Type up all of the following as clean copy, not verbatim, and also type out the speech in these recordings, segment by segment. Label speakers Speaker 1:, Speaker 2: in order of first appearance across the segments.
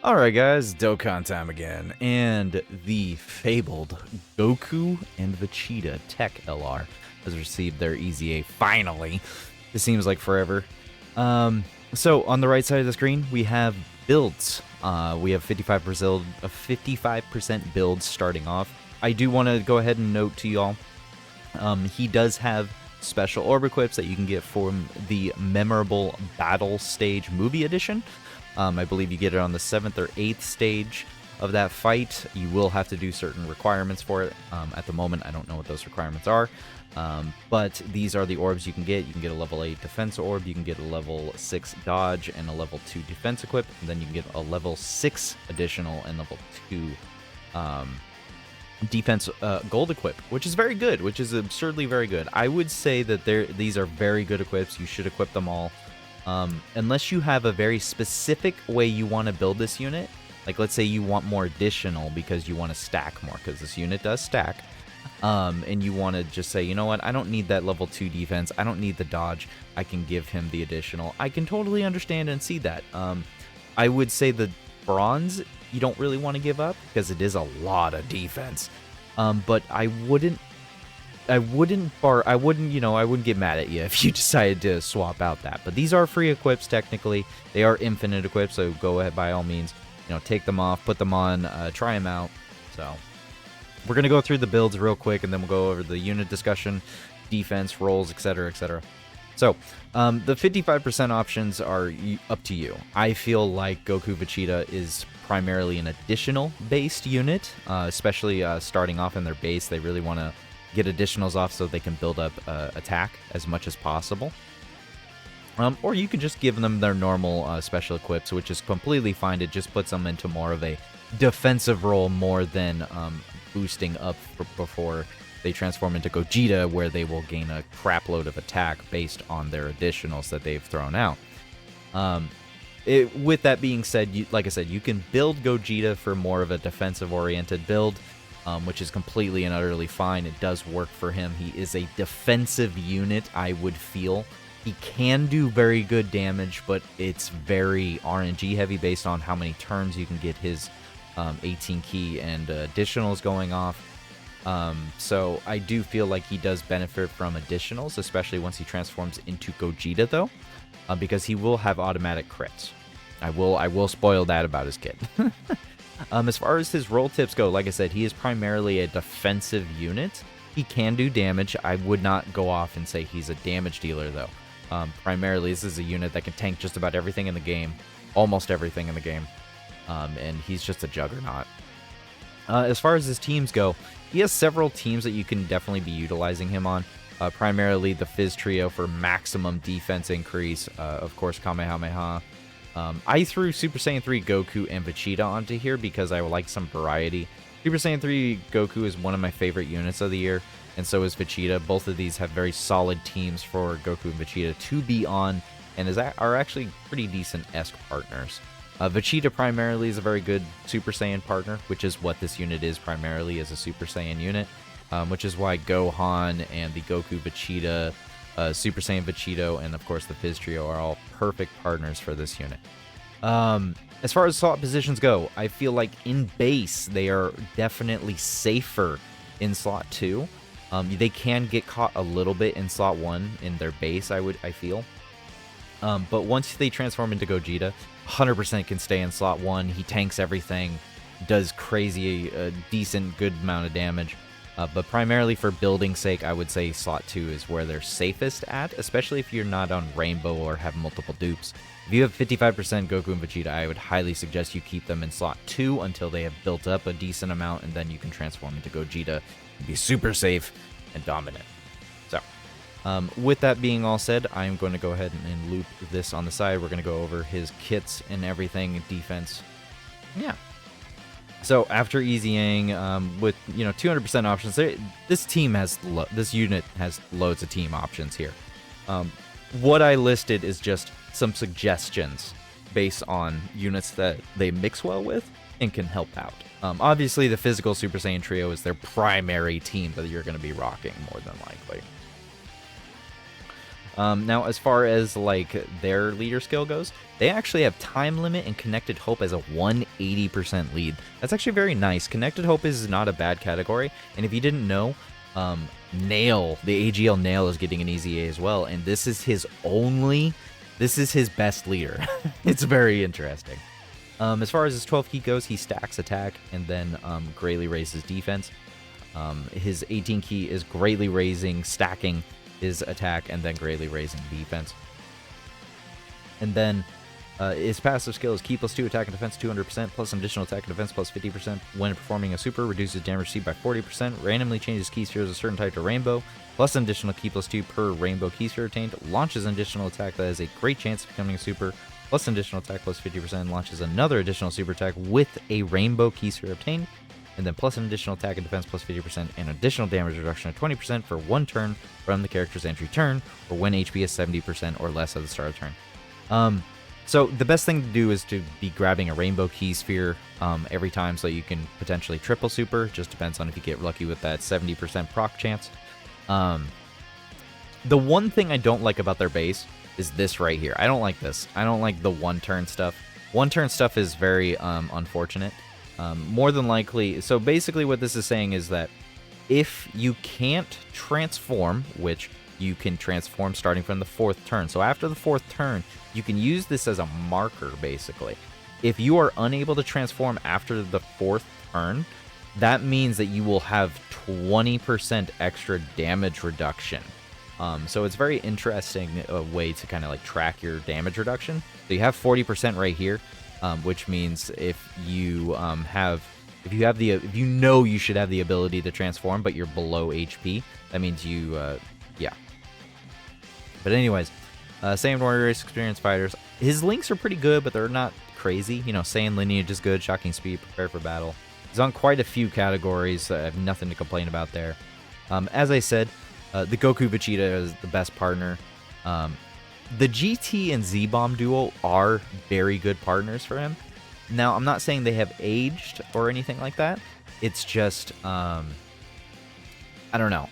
Speaker 1: Alright guys, Dokkan time again, and the fabled Goku and Vegeta TEQ LR has received their EZA finally. It seems like forever. So on the right side of the screen, we have builds. We have 55% builds starting off. I do want to go ahead and note to y'all, he does have special orb equips that you can get from the memorable battle stage movie edition. I believe you get it on the 7th or 8th stage of that fight. You will have to do certain requirements for it. At the moment, I don't know what those requirements are. But these are the orbs you can get. You can get a level 8 defense orb, you can get a level 6 dodge, and a level 2 defense equip. And then you can get a level 6 additional and level 2 defense gold equip, which is very good, which is absurdly very good. I would say that these are very good equips. You should equip them all. Unless you have a very specific way you want to build this unit, like let's say you want more additional because you want to stack more, because this unit does stack, and you want to just say, you know what, I don't need that level 2 defense, I don't need the dodge, I can give him the additional. I can totally understand and see that. I would say the bronze you don't really want to give up because it is a lot of defense, but I wouldn't get mad at you if you decided to swap out that. But these are free equips technically. They are infinite equips, so go ahead by all means, take them off, put them on, try them out. So we're gonna go through the builds real quick, and then we'll go over the unit discussion, defense, rolls, etc., etc. So the 55% options are up to you. I feel like Goku Vegeta is primarily an additional based unit, especially starting off in their base. They really want to get additionals off so they can build up attack as much as possible. Or you can just give them their normal special equips, which is completely fine. It just puts them into more of a defensive role more than boosting up before they transform into Gogeta, where they will gain a crap load of attack based on their additionals that they've thrown out. With that being said, like I said, you can build Gogeta for more of a defensive-oriented build, which is completely and utterly fine. It does work for him. He is a defensive unit, I would feel. He can do very good damage, but it's very RNG heavy based on how many turns you can get his 18 key and additionals going off. So I do feel like he does benefit from additionals, especially once he transforms into Gogeta, though, because he will have automatic crits. I will spoil that about his kit. As far as his roll tips go, like I said, he is primarily a defensive unit. He can do damage. I would not go off and say he's a damage dealer, though. Primarily, this is a unit that can tank just about everything in the game, almost everything in the game, and he's just a juggernaut. As far as his teams go, he has several teams that you can definitely be utilizing him on. Primarily the Fizz Trio for maximum defense increase, of course, Kamehameha. I threw Super Saiyan 3 Goku and Vegeta onto here because I would like some variety. Super Saiyan 3 Goku is one of my favorite units of the year, and so is Vegeta. Both of these have very solid teams for Goku and Vegeta to be on, and are actually pretty decent-esque partners. Vegeta primarily is a very good Super Saiyan partner, which is what this unit is primarily, as a Super Saiyan unit, which is why Gohan and the Goku Vegeta, Super Saiyan Vegito, and of course the Fizz Trio are all perfect partners for this unit. As far as slot positions go, I feel like in base they are definitely safer in slot 2. They can get caught a little bit in slot 1 in their base, I feel. But once they transform into Gogeta, 100% can stay in slot 1. He tanks everything, does crazy, decent, good amount of damage. But primarily for building sake, I would say slot 2 is where they're safest at, especially if you're not on Rainbow or have multiple dupes. If you have 55% Goku and Vegeta, I would highly suggest you keep them in slot 2 until they have built up a decent amount, and then you can transform into Gogeta and be super safe and dominant. So, with that being all said, I'm going to go ahead and loop this on the side. We're going to go over his kits and everything, defense. Yeah. So after EZAing, with 200% options, this unit has loads of team options here. What I listed is just some suggestions based on units that they mix well with and can help out. Obviously, the physical Super Saiyan Trio is their primary team that you're going to be rocking more than likely. Now, as far as like their leader skill goes, they actually have Time Limit and Connected Hope as a 180% lead. That's actually very nice. Connected Hope is not a bad category, and if you didn't know, Nail, the AGL Nail, is getting an EZA as well, and this is his best leader. It's very interesting. As far as his 12 key goes, he stacks attack and then greatly raises defense. His 18 key is greatly raising, stacking his attack, and then greatly raising defense. And then his passive skill is Key +2 attack and defense 200%, plus an additional attack and defense plus 50%. When performing a super, reduces damage received by 40%, randomly changes key spheres of a certain type to rainbow, plus an additional Key +2 per rainbow key sphere obtained, launches an additional attack that has a great chance of becoming a super, plus an additional attack plus 50%, launches another additional super attack with a rainbow key sphere obtained, and then plus an additional attack and defense plus 50% and additional damage reduction of 20% for 1 turn from the character's entry turn, or when HP is 70% or less at the start of the turn. So the best thing to do is to be grabbing a rainbow key sphere every time, so you can potentially triple super. Just depends on if you get lucky with that 70% proc chance. The one thing I don't like about their base is this right here. I don't like this. I don't like the 1-turn stuff. 1-turn stuff is very unfortunate. More than likely, so basically what this is saying is that if you can't transform, which you can transform starting from the 4th turn. So after the 4th turn, you can use this as a marker, basically. If you are unable to transform after the 4th turn, that means that you will have 20% extra damage reduction. So it's very interesting way to kind of like track your damage reduction. So you have 40% right here, which means if you if you know you should have the ability to transform, but you're below HP, that means you, yeah. But anyways, Saiyan Warrior Race Experienced Fighters. His links are pretty good, but they're not crazy. You know, Saiyan Lineage is good, Shocking Speed, Prepare for Battle. He's on quite a few categories. I have nothing to complain about there. As I said, the GOKU VEGETA is the best partner. The GT and Z-Bomb duo are very good partners for him. Now, I'm not saying they have aged or anything like that. It's just, I don't know.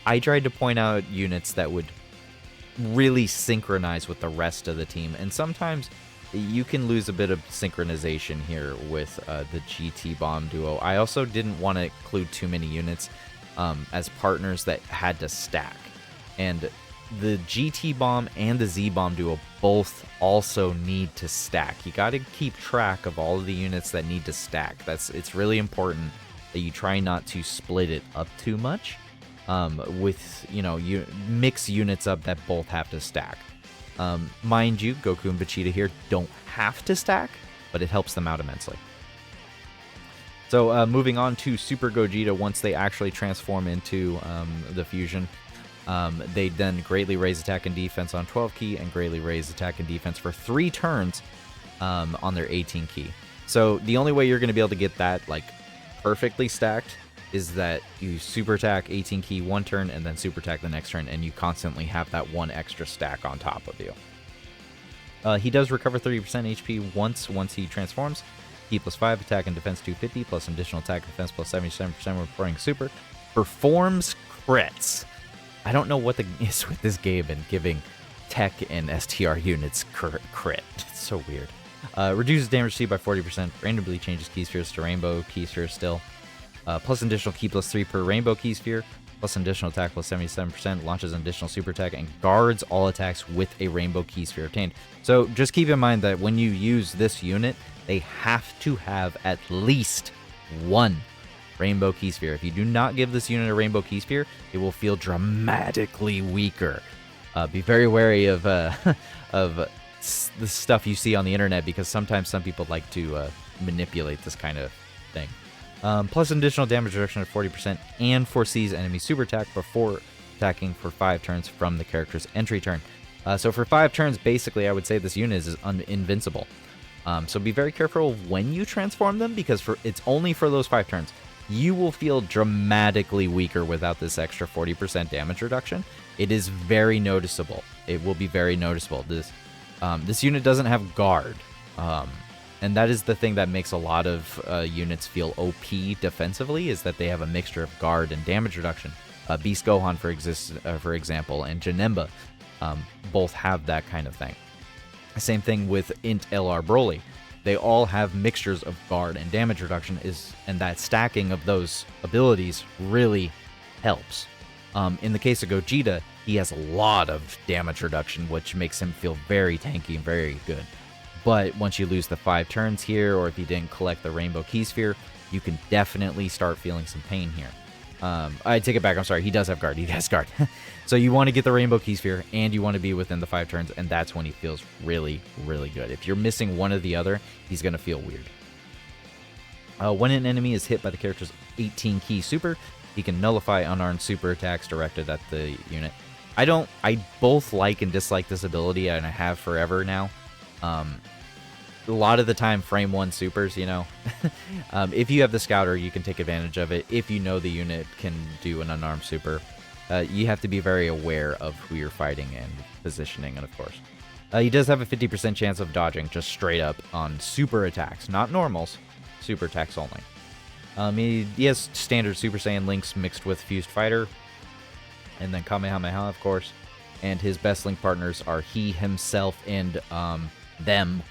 Speaker 1: I tried to point out units that would really synchronize with the rest of the team, and sometimes you can lose a bit of synchronization here with the GT Bomb duo. I also didn't want to include too many units as partners that had to stack, and the GT Bomb and the Z Bomb duo both also need to stack. You got to keep track of all of the units that need to stack. It's really important that you try not to split it up too much. With, you know, you mix units up that both have to stack. Mind you, Goku and Vegeta here don't have to stack, but it helps them out immensely. So moving on to Super Gogeta, once they actually transform into the fusion, they then greatly raise attack and defense on 12 key and greatly raise attack and defense for 3 turns on their 18 key. So the only way you're going to be able to get that like perfectly stacked is that you super attack 18 key 1 turn and then super attack the next turn, and you constantly have that 1 extra stack on top of you. He does recover 30% HP once he transforms. Key +5 attack and defense 250 plus an additional attack and defense plus 77% when performing super. Performs crits. I don't know what the is with this game and giving TEQ and STR units crit. It's so weird. Reduces damage received by 40%. Randomly changes key spheres to rainbow key spheres still. Plus an additional key +3 per rainbow key sphere. Plus an additional attack plus 77%. Launches an additional super attack and guards all attacks with a rainbow key sphere obtained. So just keep in mind that when you use this unit, they have to have at least 1 rainbow key sphere. If you do not give this unit a rainbow key sphere, it will feel dramatically weaker. Be very wary of the stuff you see on the internet, because sometimes some people like to manipulate this kind of thing. Plus an additional damage reduction of 40% and foresees enemy super attack before attacking for 5 turns from the character's entry turn. So for 5 turns, basically, I would say this unit is invincible. So be very careful when you transform them, because it's only for those 5 turns. You will feel dramatically weaker without this extra 40% damage reduction. It is very noticeable. It will be very noticeable. This unit doesn't have guard. And that is the thing that makes a lot of units feel OP defensively, is that they have a mixture of guard and damage reduction. Beast Gohan, for example, and Janemba both have that kind of thing. Same thing with Int LR Broly. They all have mixtures of guard and damage reduction, and that stacking of those abilities really helps. In the case of Gogeta, he has a lot of damage reduction, which makes him feel very tanky and very good. But once you lose the 5 turns here, or if you didn't collect the Rainbow Key Sphere, you can definitely start feeling some pain here. I take it back, I'm sorry, he does have guard, he has guard. So you want to get the Rainbow Key Sphere, and you want to be within the 5 turns, and that's when he feels really, really good. If you're missing one or the other, he's going to feel weird. When an enemy is hit by the character's 18 key super, he can nullify unarmed super attacks directed at the unit. I both like and dislike this ability, and I have forever now. A lot of the time, frame 1 supers, you know. If you have the scouter, you can take advantage of it. If you know the unit can do an unarmed super, you have to be very aware of who you're fighting and positioning, and of course. He does have a 50% chance of dodging just straight up on super attacks, not normals, super attacks only. He has standard Super Saiyan links mixed with Fused Fighter, and then Kamehameha, of course. And his best link partners are he, himself, and them,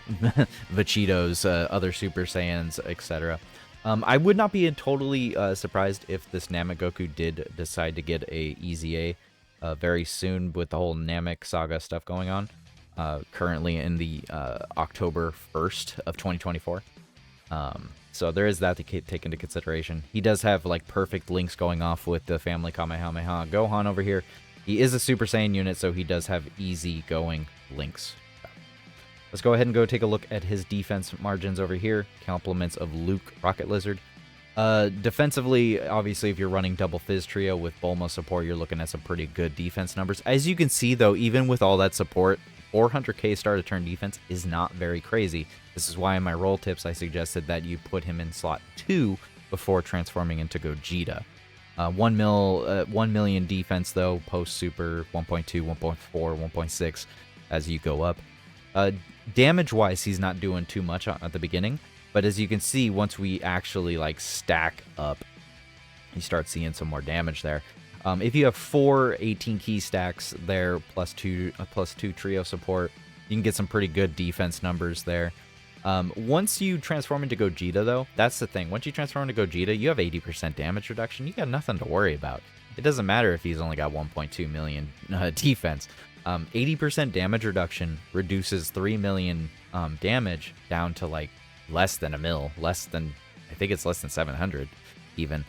Speaker 1: Vegeta's, other Super Saiyans, etc. I would not be totally surprised if this Namek Goku did decide to get a EZA very soon with the whole Namek saga stuff going on. Currently in the October 1st of 2024. So there is that to take into consideration. He does have like perfect links going off with the family Kamehameha Gohan over here. He is a Super Saiyan unit, so he does have easy going links. Let's go ahead and go take a look at his defense margins over here. Compliments of Luke Rocket Lizard. Defensively, obviously, if you're running double Fizz Trio with Bulma support, you're looking at some pretty good defense numbers. As you can see, though, even with all that support, 400k start to turn defense is not very crazy. This is why in my roll tips I suggested that you put him in slot 2 before transforming into Gogeta. 1 million defense, though, post super, 1.2, 1.4, 1.6 as you go up. Damage-wise, he's not doing too much at the beginning, but as you can see, once we actually like stack up, you start seeing some more damage there. If you have 4 18 key stacks there, plus two trio support, you can get some pretty good defense numbers there. Once you transform into Gogeta, though, that's the thing. Once you transform into Gogeta, you have 80% damage reduction. You got nothing to worry about. It doesn't matter if he's only got 1.2 million defense. 80% damage reduction reduces 3 million damage down to like less than a mil, I think it's less than 700 even.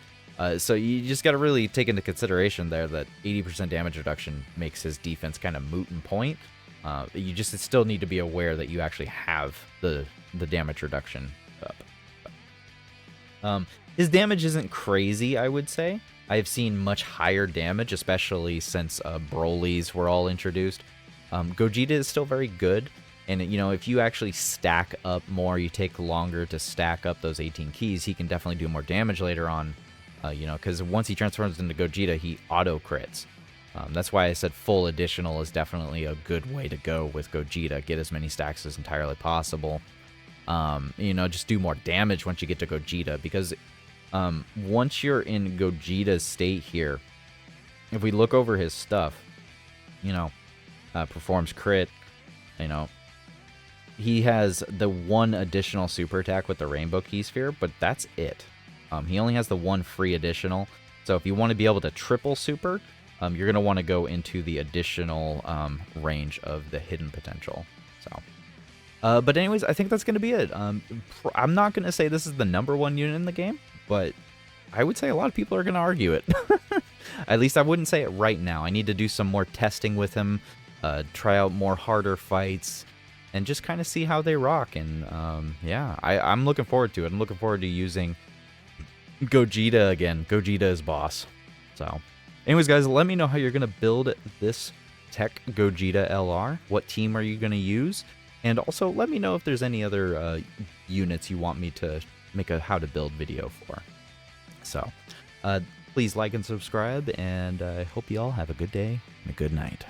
Speaker 1: So you just got to really take into consideration there that 80% damage reduction makes his defense kind of moot and point. You just still need to be aware that you actually have the damage reduction up. His damage isn't crazy, I would say. I've seen much higher damage, especially since Broly's were all introduced. Gogeta is still very good, and you know, if you actually stack up more, you take longer to stack up those 18 keys, he can definitely do more damage later on. You know, because once he transforms into Gogeta, he auto crits. That's why I said full additional is definitely a good way to go with Gogeta. Get as many stacks as entirely possible. You know, just do more damage once you get to Gogeta, because once you're in Gogeta's state here, if we look over his stuff, you know, performs crit, you know, he has the 1 additional super attack with the Rainbow Key Sphere, but that's it. He only has the 1 free additional, so if you want to be able to triple super, you're going to want to go into the additional range of the hidden potential. So, but anyways, I think that's going to be it. I'm not going to say this is the #1 unit in the game, but I would say a lot of people are going to argue it. At least I wouldn't say it right now. I need to do some more testing with him, try out more harder fights, and just kind of see how they rock. And yeah, I'm looking forward to it. I'm looking forward to using Gogeta again. Gogeta is boss. So anyways, guys, let me know how you're going to build this TEQ Gogeta LR. What team are you going to use? And also let me know if there's any other units you want me to make a how to build video for. So please like and subscribe, and I hope you all have a good day and a good night.